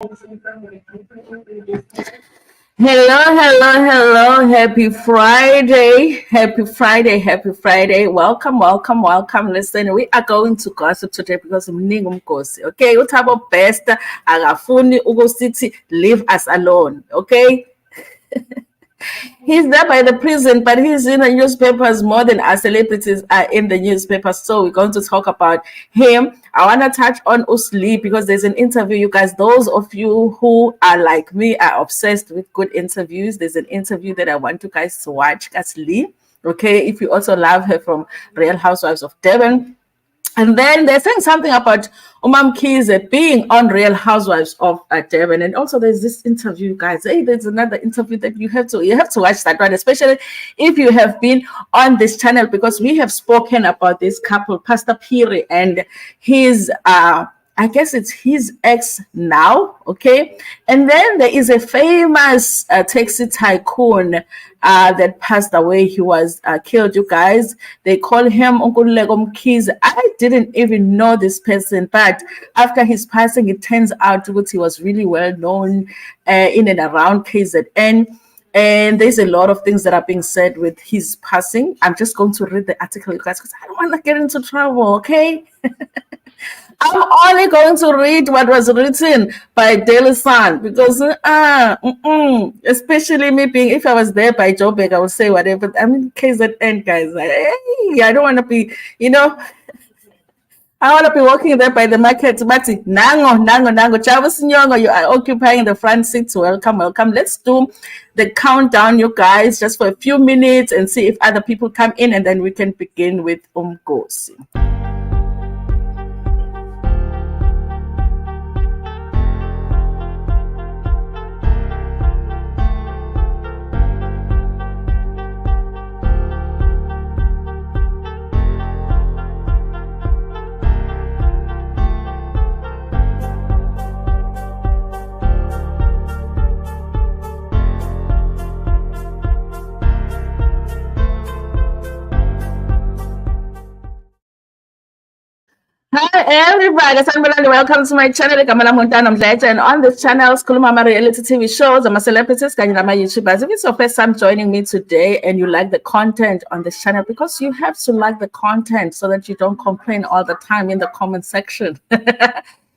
Hello, hello, hello. Happy Friday. Happy Friday. Happy Friday. Welcome, welcome, welcome. Listen, we are going to gossip today because mningi umgosi. Okay, Uthabo Bester akafuni ukusithi leave us alone. Okay? He's there by the prison, but he's in the newspapers more than our celebrities are in the newspapers. So we're going to talk about him. I want to touch on Slee because there's an interview. You guys, those of you who are like me, are obsessed with good interviews. There's an interview that I want you guys to watch. Slee. Okay, if you also love her from Real Housewives of Devon. And then they're saying something about Makhize being on Real Housewives of Devon. And also there's this interview, guys. Hey, there's another interview that you have to watch that one, especially if you have been on this channel, because we have spoken about this couple, Pastor Piri and his I guess it's his ex now, okay? And then there is a famous taxi tycoon that passed away. He was killed, you guys. They call him Nkululeko Mkhize. I didn't even know this person, but after his passing, it turns out that he was really well known in and around KZN. And there's a lot of things that are being said with his passing. I'm just going to read the article, you guys, because I don't want to get into trouble, okay? I'm only going to read what was written by Daily Sun because, especially me being, if I was there by Joburg, I would say whatever. I mean, KZN, guys. Hey, I don't want to be, I want to be walking there by the market. Mati, nango. Chavo Sinyongo, you are occupying the front seats. Welcome. Let's do the countdown, you guys, just for a few minutes and see if other people come in, and then we can begin with Umgosi. Hi everybody, welcome to my channel. And on this channel, Skuluma reality TV shows, I'm a celebrities, YouTubers. If it's your first time joining me today and you like the content on this channel, because you have to like the content so that you don't complain all the time in the comment section.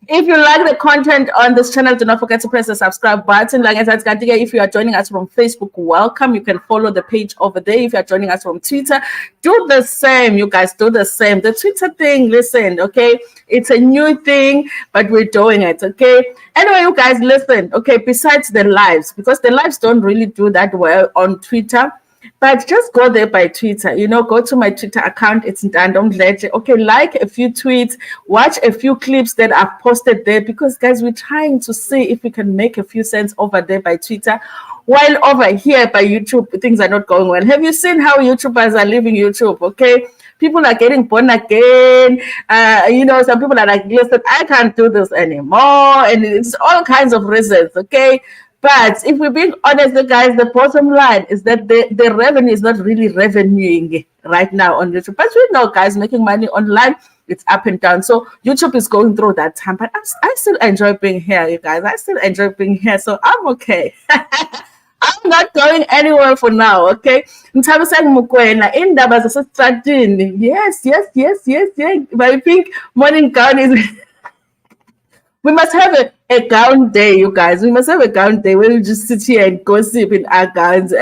If you like the content on this channel, do not forget to press the subscribe button. If you are joining us from Facebook, welcome. You can follow the page over there. If you are joining us from Twitter, do the same. You guys do the same. The Twitter thing, listen, okay? It's a new thing, but we're doing it, okay? Anyway, you guys, listen, okay? Besides the lives, because the lives don't really do that well on Twitter, but just go there by Twitter, go to my Twitter account. It's Uthando Nesthembu. Okay, like a few tweets, watch a few clips that I've posted there, because guys, we're trying to see if we can make a few cents over there by Twitter, while over here by YouTube, things are not going well. Have you seen how YouTubers are leaving YouTube? Okay, people are getting born again. Some people are like, listen, I can't do this anymore, and it's all kinds of reasons, okay? But if we're being honest, guys, the bottom line is that the revenue is not really revenuing right now on YouTube. But we know, guys, making money online, it's up and down. So YouTube is going through that time. But I still enjoy being here, you guys. I still enjoy being here. So I'm okay. I'm not going anywhere for now, okay? Yes. But I think morning gown is... We must have a gown day, you guys. We must have a gown day where we just sit here and gossip in our gowns.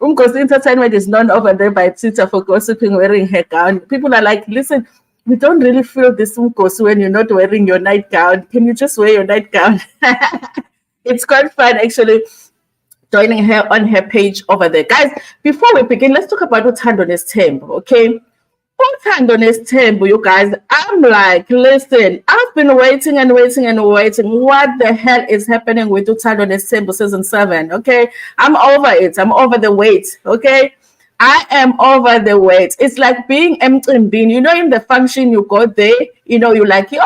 Because entertainment is known over there by Twitter for gossiping wearing her gown. People are like, listen, we don't really feel this when you're not wearing your nightgown. Can you just wear your nightgown? It's quite fun, actually, joining her on her page over there. Guys, before we begin, let's talk about Uthando Nesthembu, okay? Uthando Nesthembu, you guys, I'm like, listen, I've been waiting and waiting and waiting. What the hell is happening with Uthando Nesthembu season 7? Okay, I'm over it. I'm over the wait. Okay, I am over the wait. It's like being emcimbini. In the function, you go there. You like, you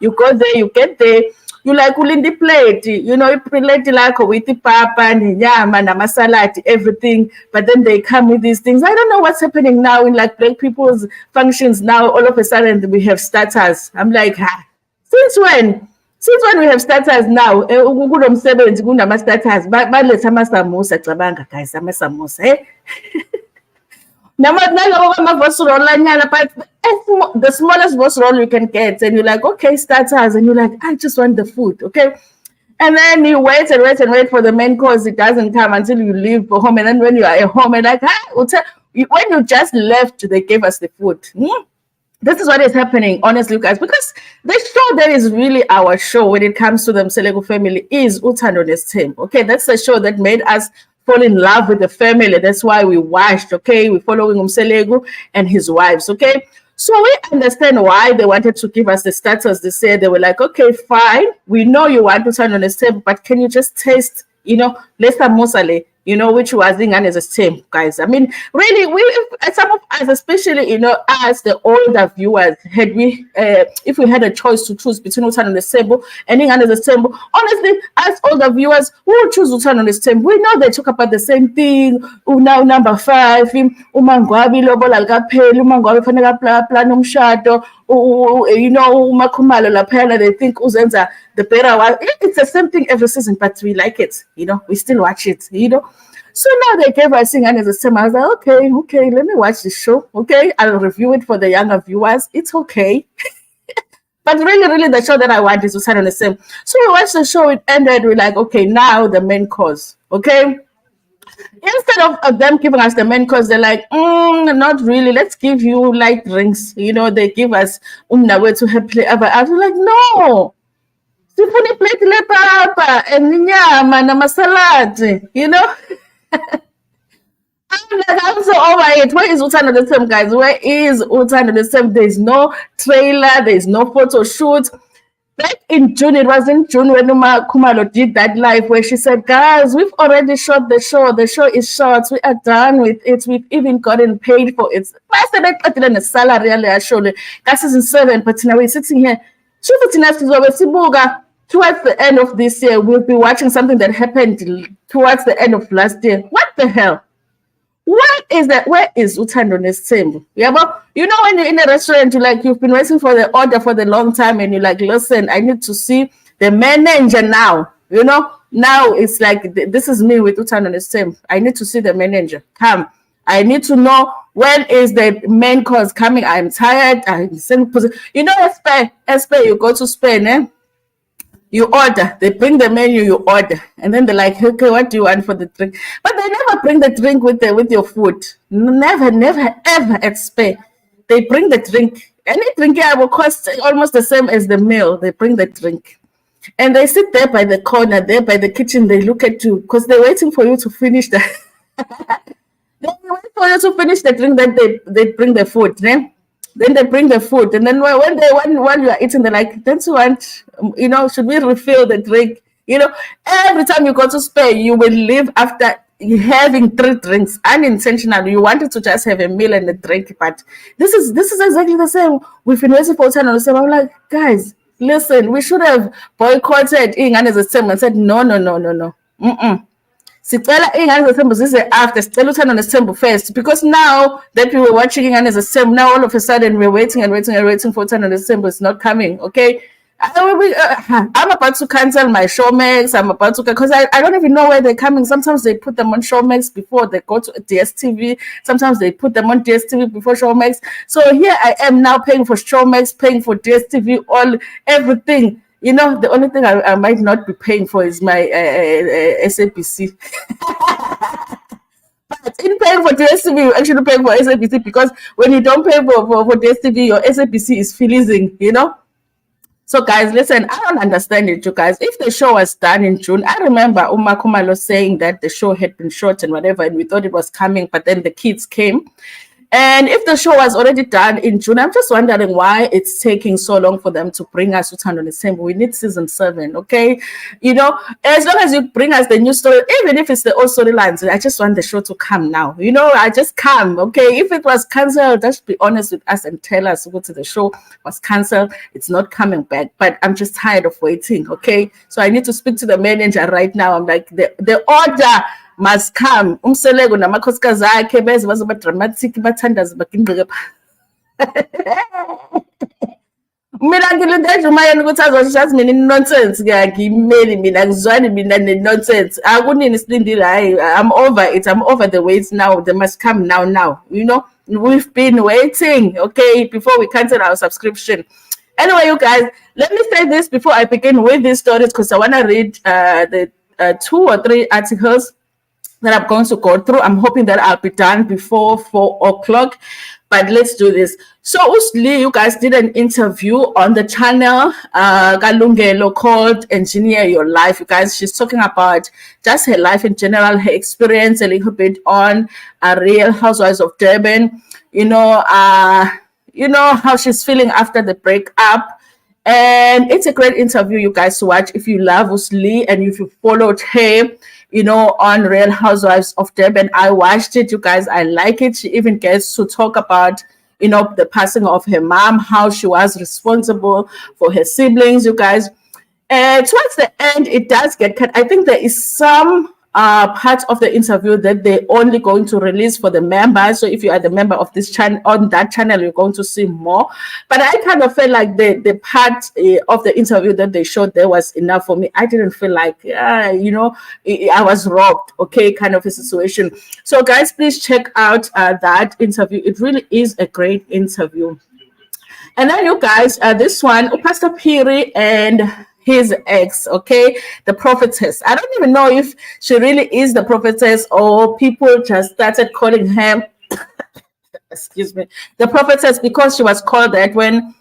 go there, you get there. You like ulindi plate, plate like with the papa and yama and masalad, everything. But then they come with these things. I don't know what's happening now in like black people's functions now. All of a sudden we have starters. I'm like, since when? Since when we have starters now, kulo msebenzi kunama-starters, baletha amasamusa, cabanga guys, amasamusa, naloko kwama-vossrollanyana, but the smallest vossroll you can get, and you're like, okay, starters, and you're like, I just want the food, okay? And then you wait and wait and wait for the main course. It doesn't come until you leave for home. And then when you are at home, and like, when you just left, they gave us the food. This is what is happening, honestly, guys, because the show that is really our show when it comes to the Mkululeko family is Uthando Nesthembu. Okay, that's the show that made us fall in love with the family. That's why we watched. Okay, we're following Mkululeko and his wives. Okay, so we understand why they wanted to give us the status. They said they were like, okay, fine, we know you want Uthando Nesthembu, but can you just taste, Lesa Mosale, which was in as a same, guys. I mean, really, some of us, especially, as the older viewers, had we, if we had a choice to choose between Uthando Nesthembu and Ingane Nesthembu, honestly, as older viewers, we would choose Uthando Nesthembu. We know they talk about the same thing. Now, number 5, umangwabi lobola likapheli, umangwabi fanele plan umshado, umakhumalo laphana, they think uzenza the better one. It's the same thing every season, but we like it, we still watch it, So now they gave us Ingane Nesthembu. I was like, okay, let me watch the show. Okay, I'll review it for the younger viewers. It's okay. But really, the show that I want is Uthando Nesthembu. So we watched the show, it ended, we're like, okay, now the main course, okay? Instead of them giving us the main course, they're like, not really, let's give you light drinks. They give us umnawethu happily ever. I was like, no. Sifuna iplate lepapa and inyama namasalad, I'm so over it. Where is Uthando Nesthembu, guys? Where is Uthando Nesthembu? There's no trailer, there's no photo shoot. Back in June, it was in June when Uma Khumalo did that live where she said, guys, we've already shot the show. The show is shot. We are done with it. We've even gotten paid for it. I said, I didn't a salary, actually. That's season 7, but now we're sitting here. Towards the end of this year, we'll be watching something that happened towards the end of last year. What the hell? What is that? Where is Uthando Nesthembu? Yeah, but when you're in a restaurant, you've been waiting for the order for the long time, and you're like, listen, I need to see the manager now. Now it's like, this is me with Uthando Nesthembu. I need to see the manager. Come. I need to know when is the main course coming. I'm tired. I'm same position. Espe, you go to Spain, you order, they bring the menu, you order, and then they're like, okay, what do you want for the drink? But they never bring the drink with your food. Never, ever at Spain. They bring the drink. Any drink here will cost almost the same as the meal. They bring the drink. And they sit there by the corner, there by the kitchen, they look at you, because they're waiting for you to finish the they wait for you to finish the drink, then they bring the food, né? Then they bring the food, and then when you are eating, they're like, don't you want, should we refill the drink? Every time you go to Spain, you will leave after having 3 drinks unintentionally. You wanted to just have a meal and a drink, but this is exactly the same. We've been waiting for Uthando Nesthembu. I'm like, guys, listen, we should have boycotted Ingane Nesthembu and said, no. Sicela Ingane Nesthembu zize after, sicela Uthando Nesthembu first, because now that we were watching Ingane Nesthembu, now all of a sudden we're waiting for Uthando Nesthembu. It's not coming, okay? I'm about to cancel my Showmax. I'm about to, because I don't even know where they're coming. Sometimes they put them on Showmax before they go to DSTV. Sometimes they put them on DSTV before Showmax. So here I am now paying for Showmax, paying for DSTV, everything. The only thing I might not be paying for is my SABC. But in paying for DSTV, you actually pay for SABC, because when you don't pay for DSTV, your SABC is freezing, So guys, listen, I don't understand it, you guys. If the show was done in June, I remember Uma Khumalo saying that the show had been shot and whatever, and we thought it was coming, but then the kids came. And if the show was already done in June, I'm just wondering why it's taking so long for them to bring us Uthando Nesthembu. We need season 7, okay? As long as you bring us the new story, even if it's the old storylines, I just want the show to come now. I just come, okay? If it was cancelled, just be honest with us and tell us what the show was cancelled. It's not coming back, but I'm just tired of waiting, okay? So I need to speak to the manager right now. I'm like, the order must come. Umselego namakhosikazi akhe beze bazoba dramatic bathandaze bagingqike Mina ngilindeje umayeni ukuthi azoshathi mina nonsense ngiyimeli mina ngizwani mina nonsense akunini silindile hayi I'm over it, I'm over the wait now, they must come now, you know, we've been waiting, okay, before we cancel our subscription. Anyway, you guys, let me say this before I begin with these stories, because I want to read the 2 or 3 articles that I'm going to go through. I'm hoping that I'll be done before 4 o'clock, but let's do this. So Slee, you guys did an interview on the channel Kalungelo called Engineer Your Life. You guys, she's talking about just her life in general, her experience, a little bit on Real Housewives of Durban, you know, how she's feeling after the breakup. And it's a great interview, you guys, to watch if you love Slee and if you followed her, you know, on Real Housewives of Durban. I watched it, you guys. I like it. She even gets to talk about, you know, the passing of her mom, how she was responsible for her siblings, you guys. And towards the end, it does get cut. I think there is some part of the interview that they're only going to release for the members. So if you are the member of this channel, on that channel, you're going to see more. But I kind of felt like the part of the interview that they showed there was enough for me. I didn't feel like, you know, I was robbed, okay, kind of a situation. So guys, please check out that interview. It really is a great interview. And then you guys, this one, Pastor Piri and his ex, okay, the prophetess. I don't even know if she really is the prophetess or people just started calling her, excuse me, the prophetess because she was called that when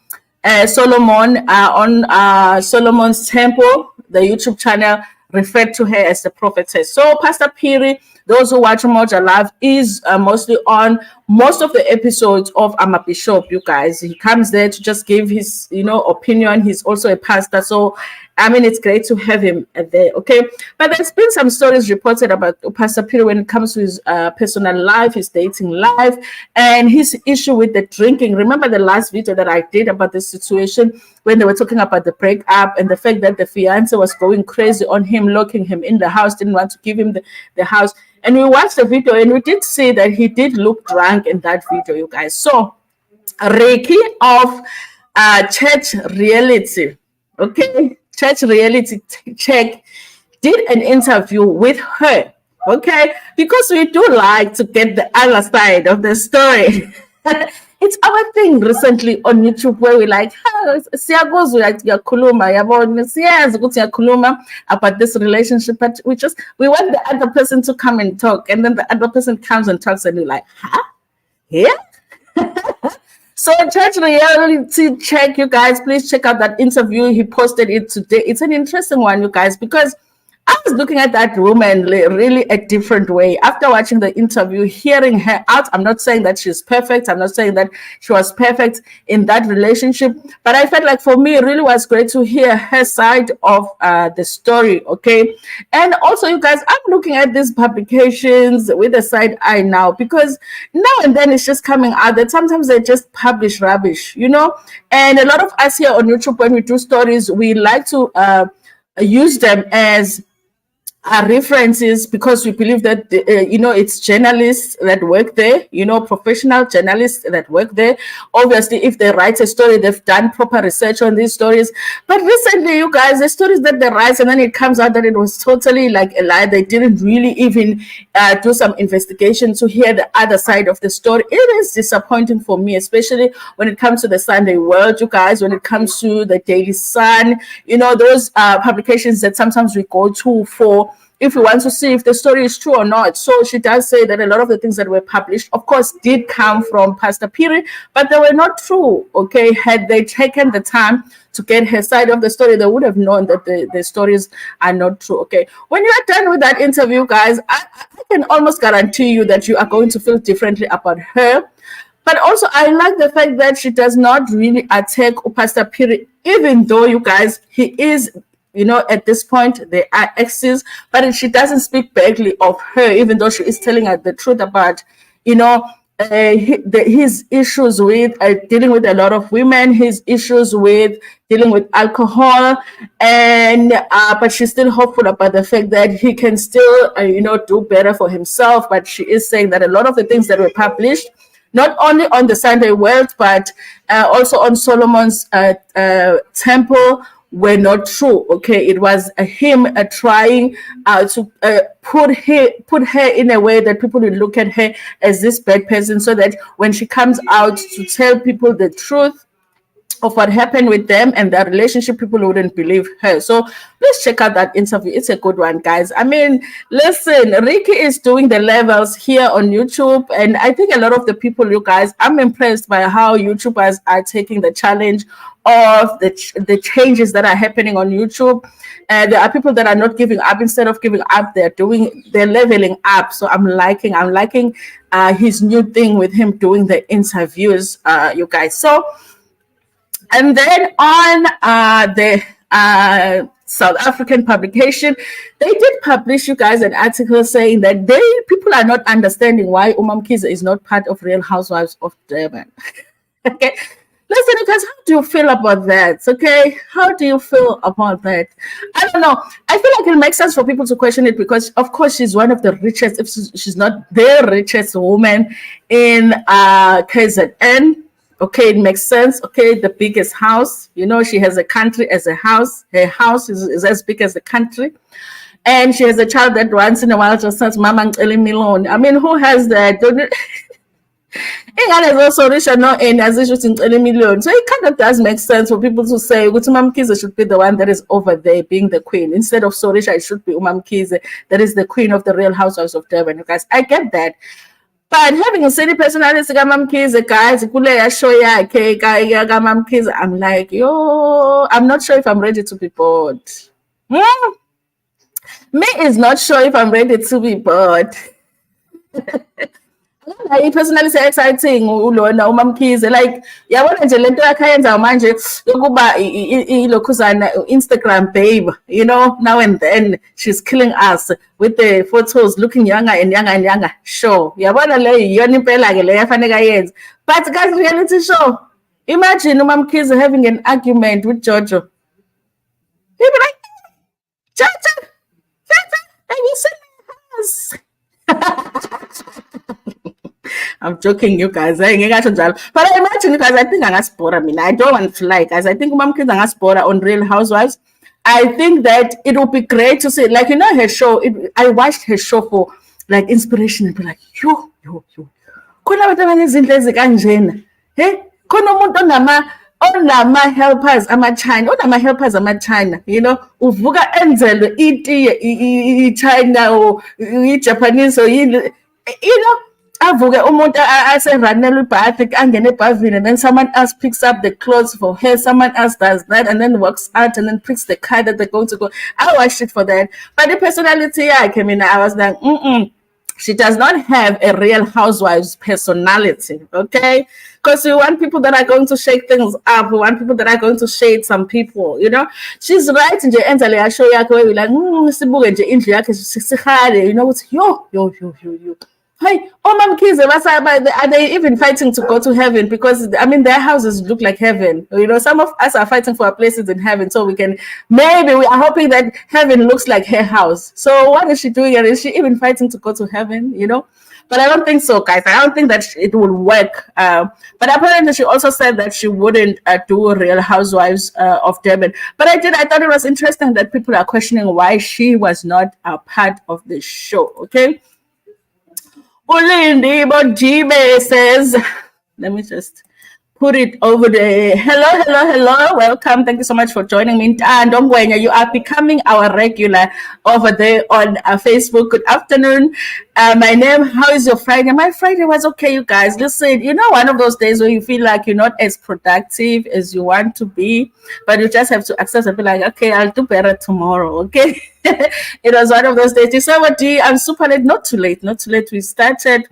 Solomon on Solomon's Temple, the YouTube channel, referred to her as the prophetess. So Pastor Piri, those who watch Moja Live, is mostly on most of the episodes of I'm a Bishop, you guys. He comes there to just give his, you know, opinion. He's also a pastor. So, I mean, it's great to have him there, okay? But there's been some stories reported about Pastor Piri when it comes to his personal life, his dating life, and his issue with the drinking. Remember the last video that I did about this situation when they were talking about the breakup and the fact that the fiance was going crazy on him, locking him in the house, didn't want to give him the house. And we watched the video and we did see that he did look drunk in that video, you guys. So, Reiki of Church Reality, okay? Church Reality Check did an interview with her, okay? Because we do like to get the other side of the story. It's our thing recently on YouTube where we like, siyakuza uyakhuluma yabona siyazi ukuthi uyakhuluma about this relationship, but we want the other person to come and talk, and then the other person comes and talks and you're like, huh? Yeah. So Church Reality Check, you guys, please check out that interview. He posted it today. It's an interesting one, you guys, because I was looking at that woman really a different way after watching the interview, hearing her out. I'm not saying that she's perfect. I'm not saying that she was perfect in that relationship, but I felt like for me, it really was great to hear her side of the story, okay? And also, you guys, I'm looking at these publications with a side eye now, because now and then it's just coming out that sometimes they just publish rubbish, you know? And a lot of us here on YouTube, when we do stories, we like to use them as references because we believe that you know, it's journalists that work there, you know, professional journalists that work there. Obviously, if they write a story, they've done proper research on these stories. But recently, you guys, the stories that they write and then it comes out that it was totally like a lie. They didn't really even do some investigation to hear the other side of the story. It is disappointing for me, especially when it comes to the Sunday World, you guys, when it comes to the Daily Sun, you know, those publications that sometimes we go to for if we want to see if the story is true or not. So she does say that a lot of the things that were published, of course, did come from Pastor Piri, but they were not true, okay? Had they taken the time to get her side of the story, they would have known that the stories are not true, okay? When you are done with that interview, guys, I can almost guarantee you that you are going to feel differently about her. But also, I like the fact that she does not really attack Pastor Piri, even though, you guys, he is, you know, at this point, they are exes, but she doesn't speak badly of her, even though she is telling her the truth about, you know, his issues with dealing with a lot of women, his issues with dealing with alcohol, and but she's still hopeful about the fact that he can still, you know, do better for himself. But she is saying that a lot of the things that were published, not only on the Sunday World, but also on Solomon's temple, were not true. Okay, it was him trying to put her in a way that people will look at her as this bad person, so that when she comes out to tell people the truth of what happened with them and their relationship, people wouldn't believe her. So please check out that interview. It's a good one, guys. I mean, listen, Ricky is doing the levels here on YouTube, and I think a lot of the people, you guys, I'm impressed by how YouTubers are taking the challenge of the changes that are happening on YouTube. There are people that are not giving up. Instead of giving up, they're leveling up. So I'm liking his new thing with him doing the interviews, you guys. So, and then on the South African publication, they did publish, you guys, an article saying that people are not understanding why Makhize is not part of Real Housewives of Durban. Okay, listen, guys, how do you feel about that? Okay, how do you feel about that? I don't know. I feel like it makes sense for people to question it because, of course, she's one of the richest, if she's not the richest woman in KZN. Okay, it makes sense. Okay, the biggest house. You know, she has a country as a house. Her house is as big as the country. And she has a child that once in a while just says, Mama, Milon. I mean, who has that? Ingane is also rich and not in as if in 20 million. So it kind of does make sense for people to say Makhize should be the one that is over there being the queen. Instead of Sorisha, it should be Makhize that is the queen of the Real Housewives of Durban. You guys, I get that. But having a city personality, Makhize, guys, Makhize, I'm like, yo, I'm not sure if I'm ready to be bored. Me is not sure if I'm ready to be bored. Personally say exciting ulona Makhize, like yabona nje lento yakhe ayenza manje yokuba ilokhuzana Instagram babe, you know, now and then she's killing us with the photos looking younger and younger and younger. Sure, yabona le yona impela ke le yafaneka yenza. But guys, reality show, imagine Makhize having an argument with Jojo. He'd be like, Jojo, have you seen my house? I'm joking, you guys. But I imagine, you guys, I think I mean, I don't want to lie, guys. I think Makhize on Real Housewives. I think that it would be great to see, like, you know, her show. I watched her show for like inspiration and be like, yo. Khona abantu abanezinto ezikanjena. Hey, khona umuntu onama helpers ama-China, you know, uvuka enzelwe itiye i-China or i-Japanese or you know, avuke umuntu aseranela ibhathi angene ebhavini, and then someone else picks up the clothes for her, someone else does that, and then walks out and then picks the car that they're going to go. I watched it for that. But the personality, I was like, she does not have a Real Housewives personality, okay? Because we want people that are going to shake things up. We want people that are going to shade some people, you know? She's right in the end, I show you, we're like, you know, it's yo. Hey, Makhize, are they even fighting to go to heaven? Because, I mean, their houses look like heaven. You know, some of us are fighting for our places in heaven, so we are hoping that heaven looks like her house. So what is she doing? And is she even fighting to go to heaven, you know? But I don't think so, guys. I don't think that it will work. But apparently she also said that she wouldn't do Real Housewives of Durban. But I thought it was interesting that people are questioning why she was not a part of the show, okay? Ulindi Bojibe says, let me just put it over there. Hello. Welcome. Thank you so much for joining me. And you are becoming our regular over there on Facebook. Good afternoon. My name, how is your Friday? My Friday was okay, you guys. Listen, you know, one of those days where you feel like you're not as productive as you want to be, but you just have to accept and be like, okay, I'll do better tomorrow, okay? It was one of those days. You say, what do you? I'm super late. Not too late. We started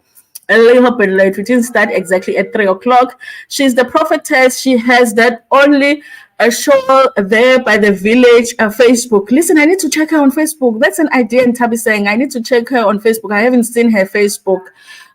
a little bit late. We didn't start exactly at 3:00. She's the prophetess. She has that only a show there by the village Facebook. Listen, I need to check her on Facebook. That's an idea. And Tabi saying I need to check her on Facebook. I haven't seen her Facebook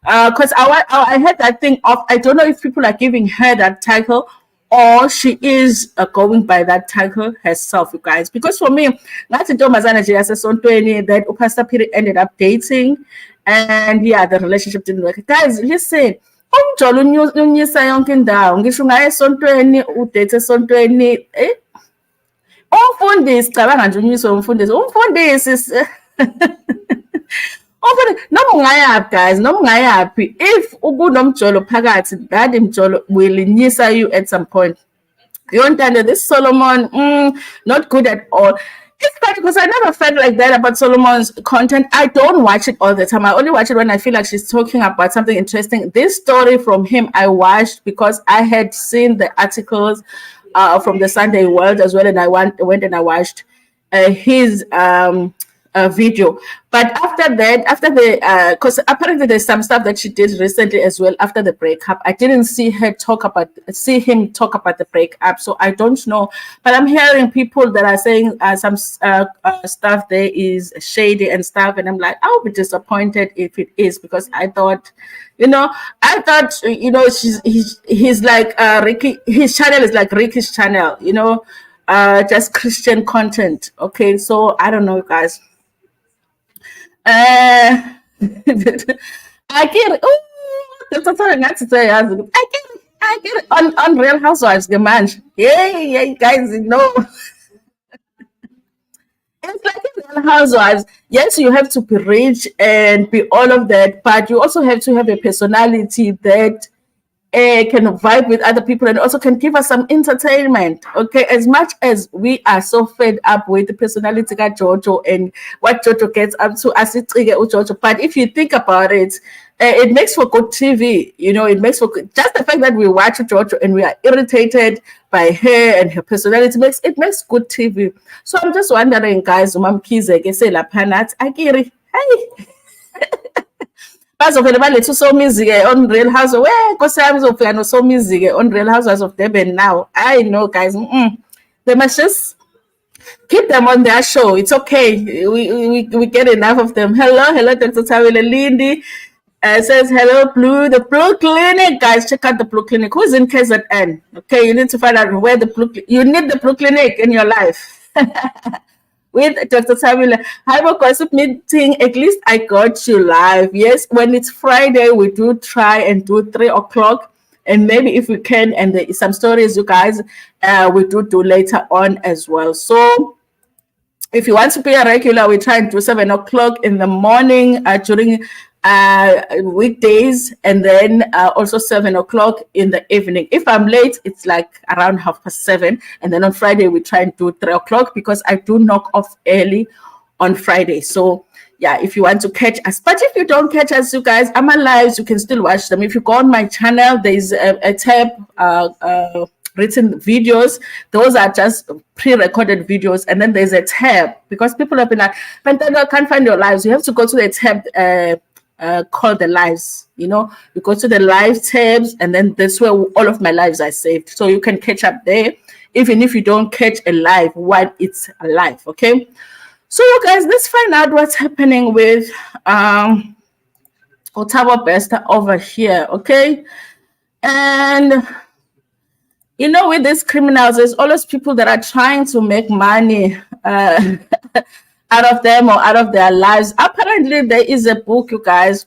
because I had that thing off. I don't know if people are giving her that title or she is going by that title herself, you guys. Because for me, that's that Pastor Peter ended up dating, and yeah, the relationship didn't work. Guys, listen, umjolo unyisa yonke indawo ngisho ungaya esontweni udate esontweni umfundisi cabanga nje unyiswe umfundisi noma ungayaphi guys, noma ungayaphi, if kunomjolo phakathi, that mjolo will inyisa you at some point. You understand? This Solomon, not good at all. It's bad because I never felt like that about Solomon's content. I don't watch it all the time. I only watch it when I feel like she's talking about something interesting. This story from him, I watched because I had seen the articles from the Sunday World as well, and I went and I watched his video. But after that, because apparently there's some stuff that she did recently as well after the breakup. I didn't see him talk about the breakup, so I don't know. But I'm hearing people that are saying some stuff there is shady and stuff, and I'm like, I'll be disappointed if it is, because I thought, he's like Ricky. His channel is like Ricky's channel, just Christian content. Okay, so I don't know, guys. I get it on Real Housewives, the man. Yeah, guys, it's like Real Housewives. Yes, you have to be rich and be all of that, but you also have to have a personality that can vibe with other people and also can give us some entertainment. Okay, as much as we are so fed up with the personality of Jojo and what Jojo gets up to, as it Jojo, but if you think about it, it makes for good TV. It makes for good, just the fact that we watch Jojo and we are irritated by her and her personality makes good TV. So I'm just wondering, guys, Makhize ke se lapha nathi akiri, hey. Bazovele balethe uSomizi-ke on Real Housewives. Nkosi yami uzofika noSomizi-ke on Real Housewives of Durban now. I know, guys. They must just keep them on their show. It's okay. We get enough of them. Hello, Dr. Tawile Lindy. Says hello, the Blue Clinic, guys. Check out the Blue Clinic. Who's in KZN? Okay, you need to find out where you need the Blue Clinic in your life. With Dr. Tawile. Have a gossip meeting. At least I got you live. Yes, when it's Friday, we do try and do 3 o'clock. And maybe if we can, and there is some stories, you guys, we do later on as well. So if you want to be a regular, we try and do 7 o'clock in the morning during weekdays, and then also 7 o'clock in the evening. If I'm late, it's like around 7:30, and then on Friday we try and do 3 o'clock because I do knock off early on Friday. So yeah, if you want to catch us, but if you don't catch us, you guys, I'm alive, you can still watch them. If you go on my channel, there's a tab written videos. Those are just pre-recorded videos, and then there's a tab because people have been like, Pantano, I can't find your lives. You have to go to the tab called the lives. You go to the live tabs, and then that's where all of my lives are saved, so you can catch up there even if you don't catch a live while it's alive. Okay, so you guys, let's find out what's happening with Thabo Bester over here. Okay, and with these criminals, there's always people that are trying to make money out of them or out of their lives. Apparently, there is a book, you guys,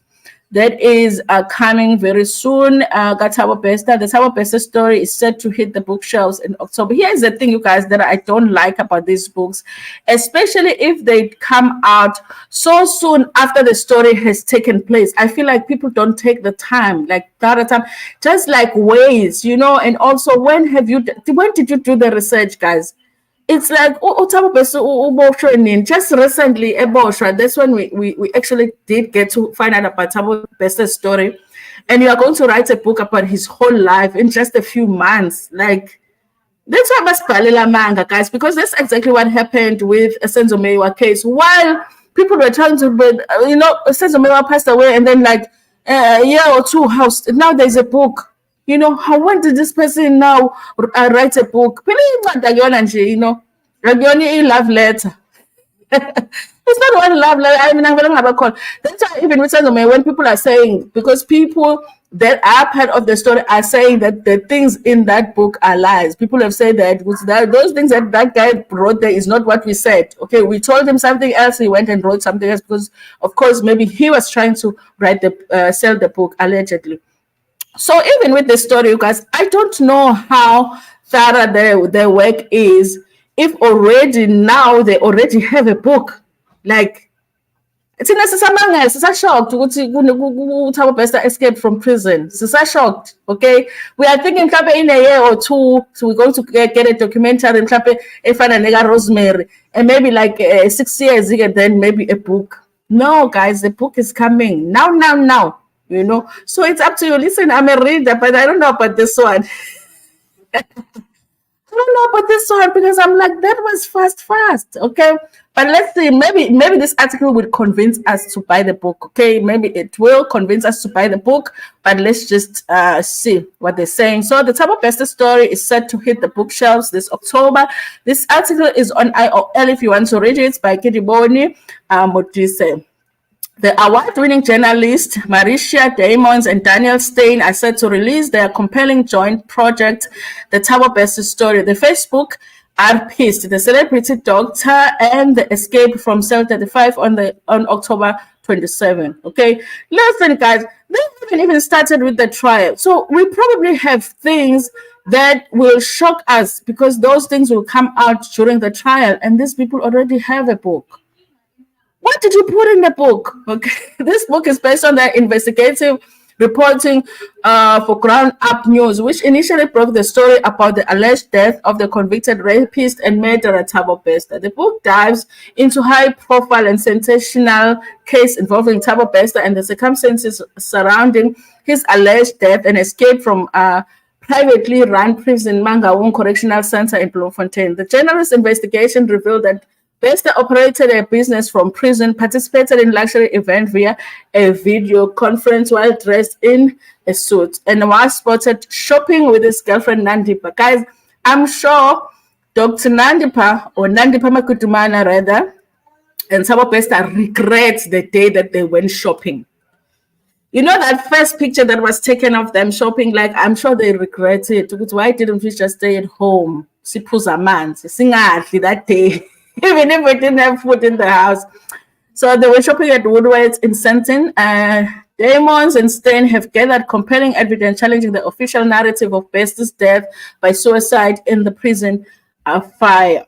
that is coming very soon. Thabo Bester. The Thabo Bester story is set to hit the bookshelves in October. Here's the thing, you guys, that I don't like about these books, especially if they come out so soon after the story has taken place. I feel like people don't take the time, just like ways, and also when did you do the research, guys? It's like Thabo Bester just recently eboshwa. That's when we actually did get to find out about Thabo Bester's story, and you are going to write a book about his whole life in just a few months. Like, that's why Baspalela manga, guys, because that's exactly what happened with a Senzo Mewa case. While people were trying to, Senzo Mewa passed away, and then like a year or two, now there's a book. When did this person now write a book? Love letter. It's not one love letter. I mean, I'm going to have a call. That's why even with when people are saying, because people that are part of the story are saying that the things in that book are lies. People have said that those things that guy wrote there is not what we said. Okay, we told him something else. He went and wrote something else because, of course, maybe he was trying to sell the book allegedly. So even with the story, you guys, I don't know how thorough their work is. If already now they already have a book, like thina sisamangele sisa-shocked ukuthi uThabo Bester escaped from prison. Sisa-shocked, okay? We are thinking mhlawumbe in a year or two, so we're going to get a documentary mhlawumbe efana neka-Rosemary, and maybe like 6 years, and then maybe a book. No, guys, the book is coming now. You know, so it's up to you. Listen, I'm a reader, but I don't know about this one. I don't know about this one because I'm like, that was fast, okay? But let's see, maybe this article will convince us to buy the book, okay? Maybe it will convince us to buy the book, but let's just see what they're saying. So the Thabo Bester story is set to hit the bookshelves this October. This article is on IOL if you want to read it. It's by Kidiboni Modise. The award-winning journalists Marisha Damons and Daniel Stein are set to release their compelling joint project, The Thabo Bester Story. The Facebook artist, the celebrity doctor, and the escape from cell 35 on October 27. Okay, listen, guys, they haven't even started with the trial, so we probably have things that will shock us because those things will come out during the trial, and these people already have a book. What did you put in the book? Okay, this book is based on the investigative reporting for Ground Up News, which initially broke the story about the alleged death of the convicted rapist and murderer Thabo Bester. The book dives into high-profile and sensational case involving Thabo Bester and the circumstances surrounding his alleged death and escape from privately run prison Mangaung Correctional Center in Bloemfontein. The journalist investigation revealed that Bester operated a business from prison, participated in luxury event via a video conference while dressed in a suit, and was spotted shopping with his girlfriend Nandipa. Guys, I'm sure Dr. Nandipa, or Nandipa Makutumana rather, and Thabo Bester regrets the day that they went shopping. You know that first picture that was taken of them shopping, like I'm sure they regret it. Why didn't we just stay at home? Siphuza amanzi, singadli that day. Even if we didn't have food in the house. So they were shopping at Woodward's in Senton. Damons and Stein have gathered compelling evidence challenging the official narrative of Bester's death by suicide in the prison fire.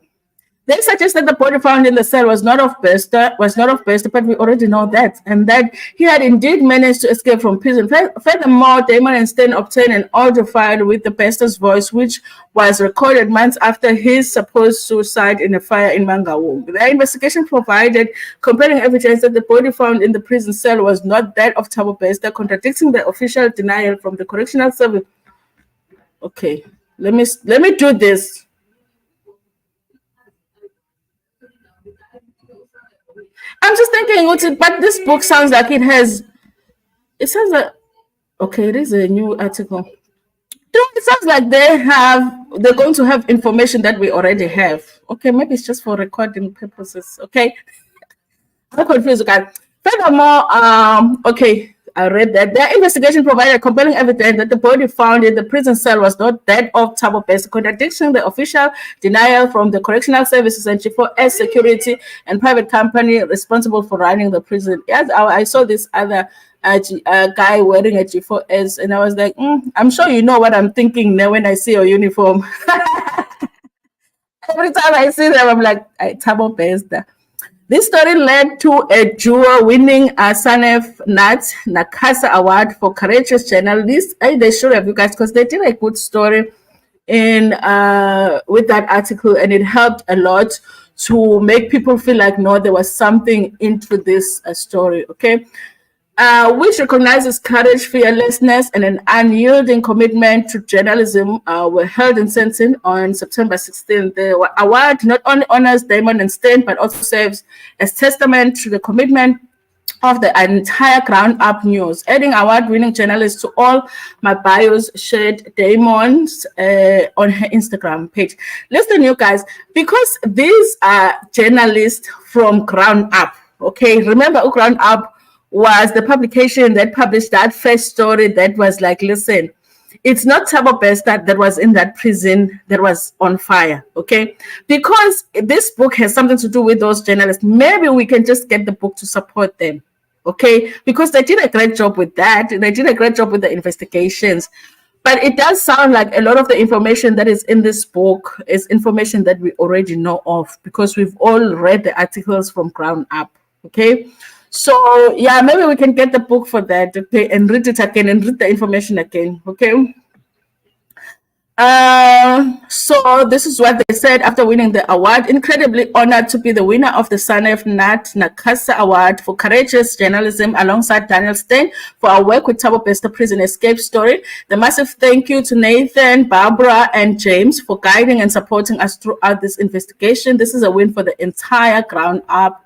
They suggest that the body found in the cell was not of Bester, but we already know that, and that he had indeed managed to escape from prison. Furthermore, Damon and Stein obtained an audio file with the Bester's voice, which was recorded months after his supposed suicide in a fire in Mangaung. The investigation provided compelling evidence that the body found in the prison cell was not that of Thabo Bester, contradicting the official denial from the correctional service. Okay, let me do this. I'm just thinking, but this book sounds like it sounds like, okay, it is a new article. It sounds like they're going to have information that we already have. Okay, maybe it's just for recording purposes. Okay. I'm confused, guys. Furthermore, okay, I read that their investigation provided compelling evidence that the body found in the prison cell was not that of Thabo Bester, contradicting the official denial from the correctional services and G4S security and private company responsible for running the prison. Yes, I saw this other guy wearing a G4S, and I was like, I'm sure you know what I'm thinking now when I see your uniform. Every time I see them, I'm like, Thabo Bester. This story led to a Jewel-winning Sanef Nat Nakasa Award for Courageous Journalists. They should have, you guys, because they did a good story in with that article, and it helped a lot to make people feel like, no, there was something into this story, okay? Which recognizes courage, fearlessness, and an unyielding commitment to journalism, were held in Senton on September 16th. The award not only honors Damon and Stein, but also serves as testament to the commitment of the entire Ground Up News. Adding award-winning journalists to all my bios, shared Damon's on her Instagram page. Listen, you guys, because these are journalists from Ground Up, okay? Remember, Ground Up was the publication that published that first story that was like, listen, it's not Thabo Bester that was in that prison that was on fire, okay? Because this book has something to do with those journalists. Maybe we can just get the book to support them. okay? Because they did a great job with that. They did a great job with the investigations. But it does sound like a lot of the information that is in this book is information that we already know of because we've all read the articles from ground up, okay? So, yeah, maybe we can get the book for that, okay, and read it again and read the information again, okay? So this is what they said after winning the award. Incredibly honored to be the winner of the Sanef Nat Nakasa Award for courageous journalism alongside Daniel Stein for our work with Thabo Bester Prison Escape Story. The massive thank you to Nathan, Barbara, and James for guiding and supporting us throughout this investigation. This is a win for the entire Ground Up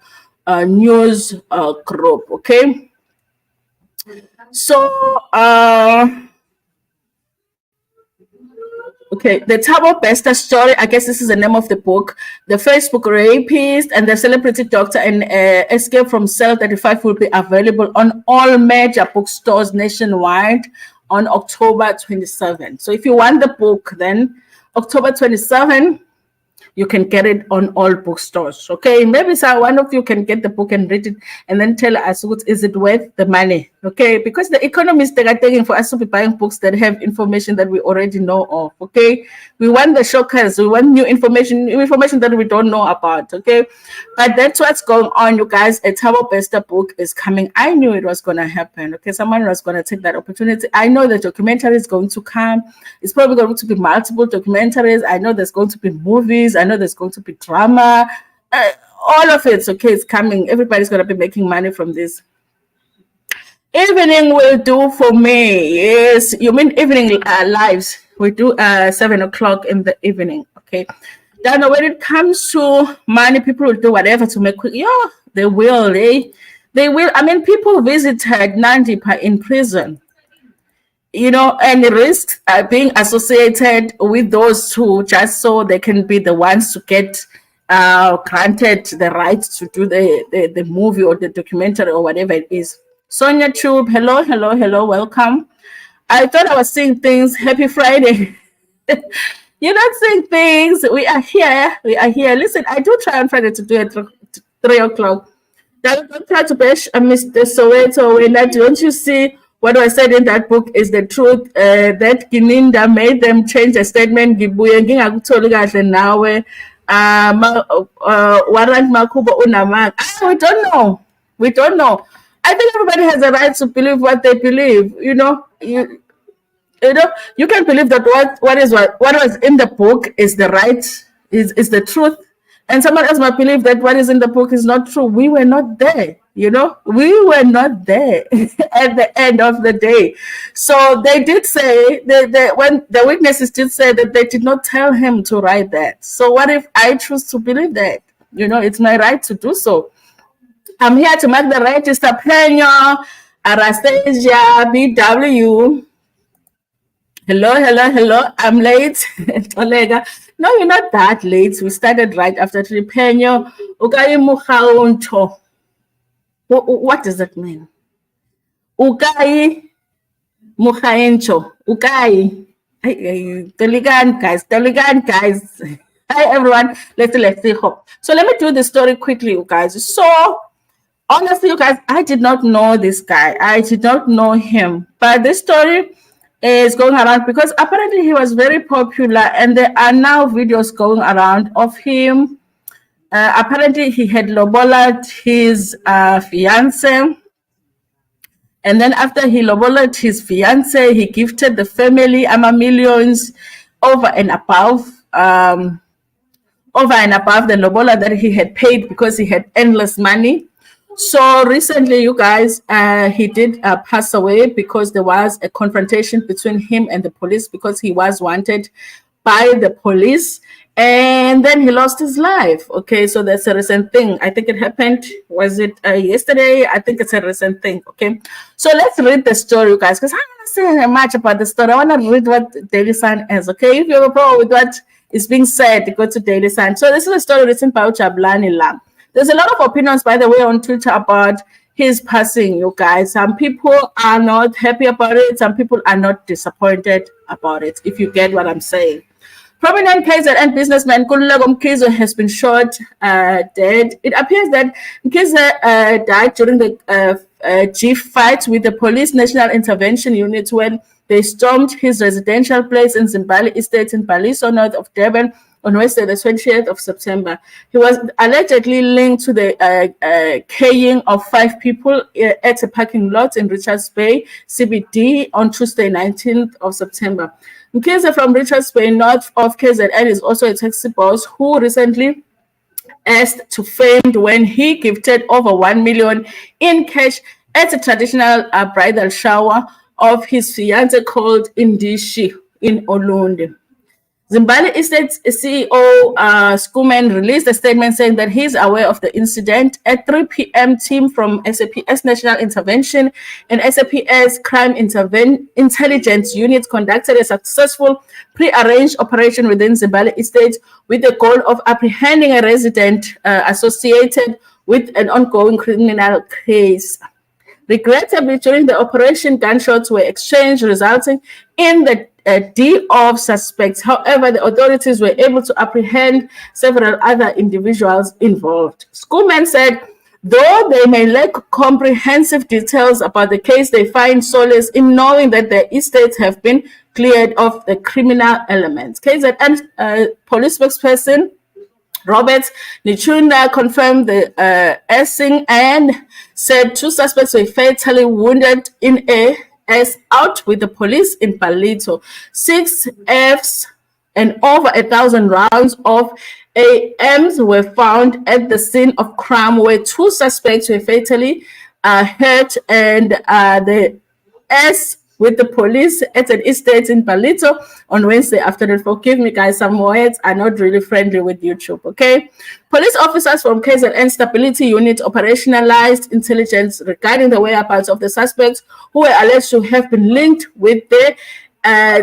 news group, okay? So, okay, the Thabo Bester story, I guess this is the name of the book. The Facebook rapist and the celebrity doctor and escape from cell 35 will be available on all major bookstores nationwide on October 27. So if you want the book, then October 27, you can get it on all bookstores. Okay, maybe one of you can get the book and read it and then tell us, is it worth the money? Okay, because the economists, they are taking for us to be buying books that have information that we already know of. Okay, we want the shockers, we want new information that we don't know about. Okay, but that's what's going on, you guys. A Thabo Bester book is coming. I knew it was going to happen. Okay, someone was going to take that opportunity. I know the documentary is going to come. It's probably going to be multiple documentaries. I know there's going to be movies. I know there's going to be drama. All of it, okay, it's coming. Everybody's going to be making money from this. Evening will do for me. Yes, you mean evening lives. We do 7 o'clock in the evening, okay? Then when it comes to money, people will do whatever to make quick. Yeah, they will. They will. I mean, people visited Nandi in prison, you know, and risk being associated with those two just so they can be the ones to get granted the right to do the movie or the documentary or whatever it is. Sonia Chub, hello, welcome. I thought I was seeing things. Happy Friday. You're not seeing things. We are here. Listen, I do try on Friday to do it 3 o'clock. Don't try to bash Mr. Soweto. When don't you see what I said in that book is the truth? That Gininda made them change the statement. Ngibuye ngingakutholi kahle nawe. Warrant Makuba Unamag. We don't know. I think everybody has a right to believe what they believe. You know, you can believe that what was in the book is the right, is the truth, and someone else might believe that what is in the book is not true. We were not there, we were not there at the end of the day. So they did say when the witnesses did say that they did not tell him to write that. So what if I choose to believe that? It's my right to do so. I'm here to make the register. Penyo, Anastasia, BW. Hello. I'm late. Olega. No, you're not that late. We started right after Tripenyo. Ukai Muhauncho. What does that mean? Ukai Muhaencho. Ukai. Deligan guys. Hi everyone. Let's see. So let me do the story quickly, you guys. So honestly, you guys, I did not know this guy. I did not know him. But this story is going around because apparently he was very popular and there are now videos going around of him. Apparently he had lobolat his fiance. And then after he lobolat his fiance, he gifted the family millions over and above the lobola that he had paid because he had endless money. So recently, you guys, he did pass away because there was a confrontation between him and the police because he was wanted by the police. And then he lost his life. Okay, so that's a recent thing. I think it happened, was it yesterday? I think it's a recent thing. Okay, so let's read the story, you guys, because I'm not saying much about the story. I want to read what Daily Sun is. Okay, if you have a problem with what is being said, go to Daily Sun. So this is a story written by Ujablani Lang. There's a lot of opinions, by the way, on Twitter about his passing, you guys. Some people are not happy about it. Some people are not disappointed about it, if you get what I'm saying. Prominent KZN businessman Nkululeko Mkhize has been shot dead. It appears that Mkhize died during the G fight with the Police National Intervention Unit when they stormed his residential place in Zimbali Estate in Baliso, north of Durban, on Wednesday, the 20th of September. He was allegedly linked to the killing of 5 people at a parking lot in Richards Bay, CBD, on Tuesday, 19th of September. Mkhize from Richards Bay, north of KZN, is also a taxi boss who recently asked to famed when he gifted over 1 million in cash at a traditional bridal shower of his fiancée called Indishi in Olundi. Zimbabwe Estate's CEO Skuman released a statement saying that he's aware of the incident. At 3 p.m., team from SAPS National Intervention and SAPS Crime Intelligence Unit conducted a successful pre-arranged operation within Zimbabwe Estate with the goal of apprehending a resident associated with an ongoing criminal case. Regrettably, during the operation, gunshots were exchanged, resulting in the death of suspects. However, the authorities were able to apprehend several other individuals involved. Schoolman said, though they may lack comprehensive details about the case, they find solace in knowing that the estates have been cleared of the criminal elements. KZN police spokesperson Robert Nichunda confirmed the arson and said 2 suspects were fatally wounded in a out with the police in Palito. 6 Fs and over 1,000 rounds of AMs were found at the scene of crime, where 2 suspects were fatally hurt, and the S with the police at an estate in Palito on Wednesday afternoon. Forgive me, guys, some words are not really friendly with YouTube, okay? Police officers from KZN Stability Unit operationalized intelligence regarding the whereabouts of the suspects who were alleged to have been linked with the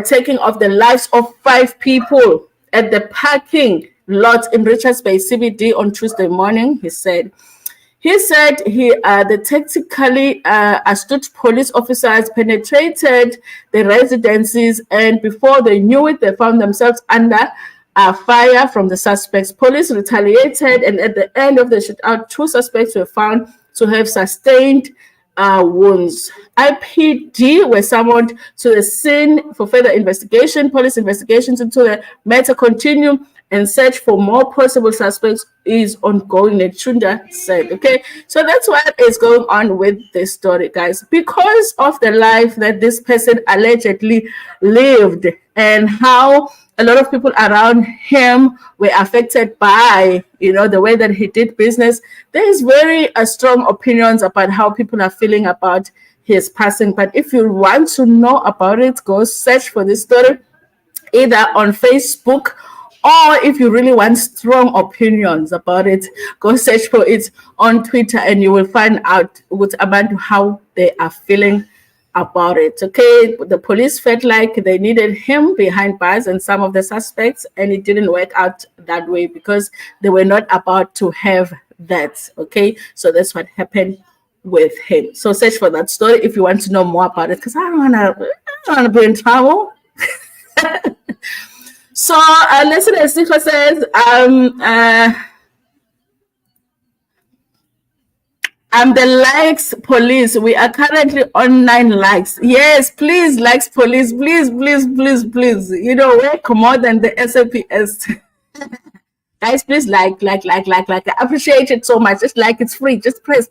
taking of the lives of 5 people at the parking lot in Richards Bay CBD on Tuesday morning, he said. He said the tactically astute police officers penetrated the residences, and before they knew it, they found themselves under fire from the suspects. Police retaliated, and at the end of the shootout, 2 suspects were found to have sustained wounds. IPD were summoned to the scene for further investigation. Police investigations into the matter continue, and search for more possible suspects is ongoing, Nechunda said. Okay, so that's what is going on with this story, guys. Because of the life that this person allegedly lived and how a lot of people around him were affected by, the way that he did business, there is very strong opinions about how people are feeling about his passing. But if you want to know about it, go search for this story either on Facebook, or if you really want strong opinions about it, go search for it on Twitter, and you will find out about how they are feeling about it. Okay, the police felt like they needed him behind bars and some of the suspects, and it didn't work out that way because they were not about to have that. Okay, so that's what happened with him. So search for that story if you want to know more about it, because I don't want to be in trouble. So, listen, as Nico says, I'm the likes police. We are currently on 9 likes. Yes, please, likes police. Please, please, please, please. Work more than the SAPS. Guys, please like. I appreciate it so much. Just like, it's free. Just press.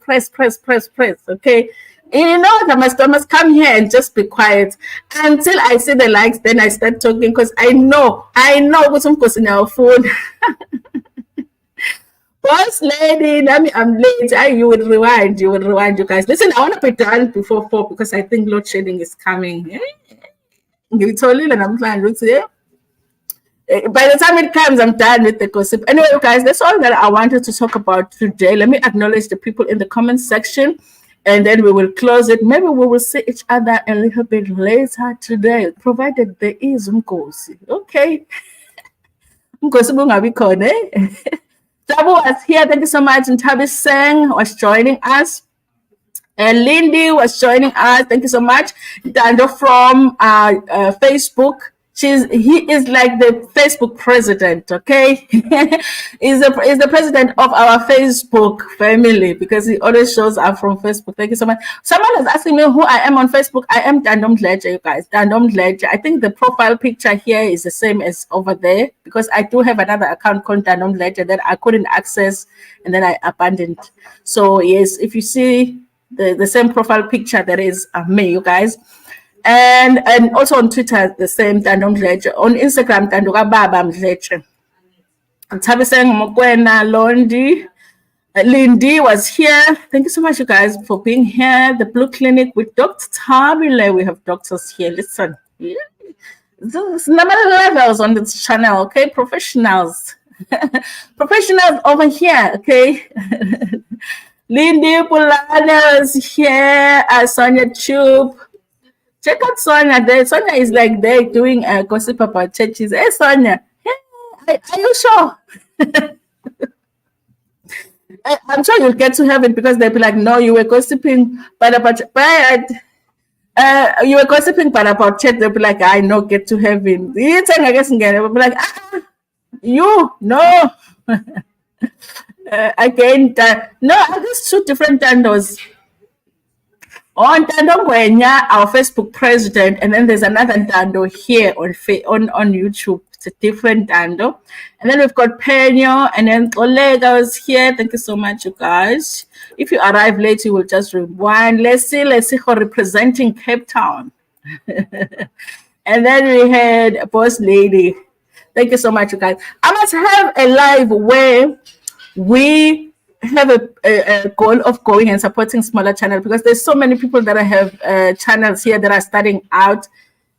Okay. I must come here and just be quiet until I see the likes. Then I start talking, because I know what's some in our phone. Boss lady, I'm late. You will rewind, you guys. Listen, I want to be done before 4 because I think load shedding is coming. You told you, and I'm trying to say. By the time it comes, I'm done with the gossip. Anyway, guys, that's all that I wanted to talk about today. Let me acknowledge the people in the comment section, and then we will close it. Maybe we will see each other a little bit later today, provided there is Mkosi. Okay. Mkosi bungabikhona, eh? Thabo was here. Thank you so much. And Tabi Seng was joining us. And Lindy was joining us. Thank you so much. Dando from Facebook. He is like the Facebook president, okay? Is the president of our Facebook family because he always shows up from Facebook. Thank you so much. Someone is asking me who I am on Facebook. I am Uthando Nesthembu, you guys. Uthando Nesthembu. I think the profile picture here is the same as over there because I do have another account called Uthando Nesthembu that I couldn't access and then I abandoned. So yes, if you see the same profile picture, that is me, you guys. And also on Twitter, the same Uthando Nesthembu. On Instagram, Uthando Baba Nesthembu. Thabiseng Mokwena Londi. Lindy was here. Thank you so much, you guys, for being here. The Blue Clinic with Dr. Tabile. We have doctors here. Listen, there's number levels on this channel, okay? Professionals. Professionals over here, okay? Lindy Pulana is here. Sonia Tube. Check out Sonia there. Sonia is like there doing a gossip about churches. Hey, Sonia. Hey, are you sure? I'm sure you'll get to heaven because they'll be like, no, you were gossiping, but you were gossiping, but about church. They'll be like, I know, get to heaven. You think I guess they'll be like, you no. Again, no, I guess two different Uthandos. On Uthando Ngwenya, our Facebook president, and then there's another Uthando here on YouTube. It's a different Uthando. And then we've got Penyo, and then Olega is here. Thank you so much, you guys. If you arrive late, you will just rewind. Let's see who representing Cape Town. And then we had Boss Lady. Thank you so much, you guys. I must have a live where we have a goal of going and supporting smaller channels because there's so many people that have channels here that are starting out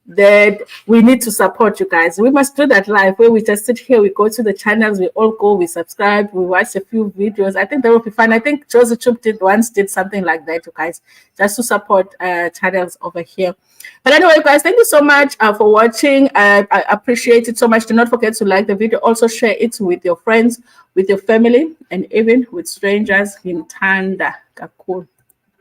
that we need to support, you guys. We must do that live where we just sit here, we go to the channels, we all go, we subscribe, we watch a few videos. I think that will be fun. I think Joseph Chup did something like that, you guys, just to support channels over here. But anyway, guys, thank you so much for watching. I appreciate it so much. Do not forget to like the video. Also share it with your friends, with your family, and even with strangers in Tanda. Cool.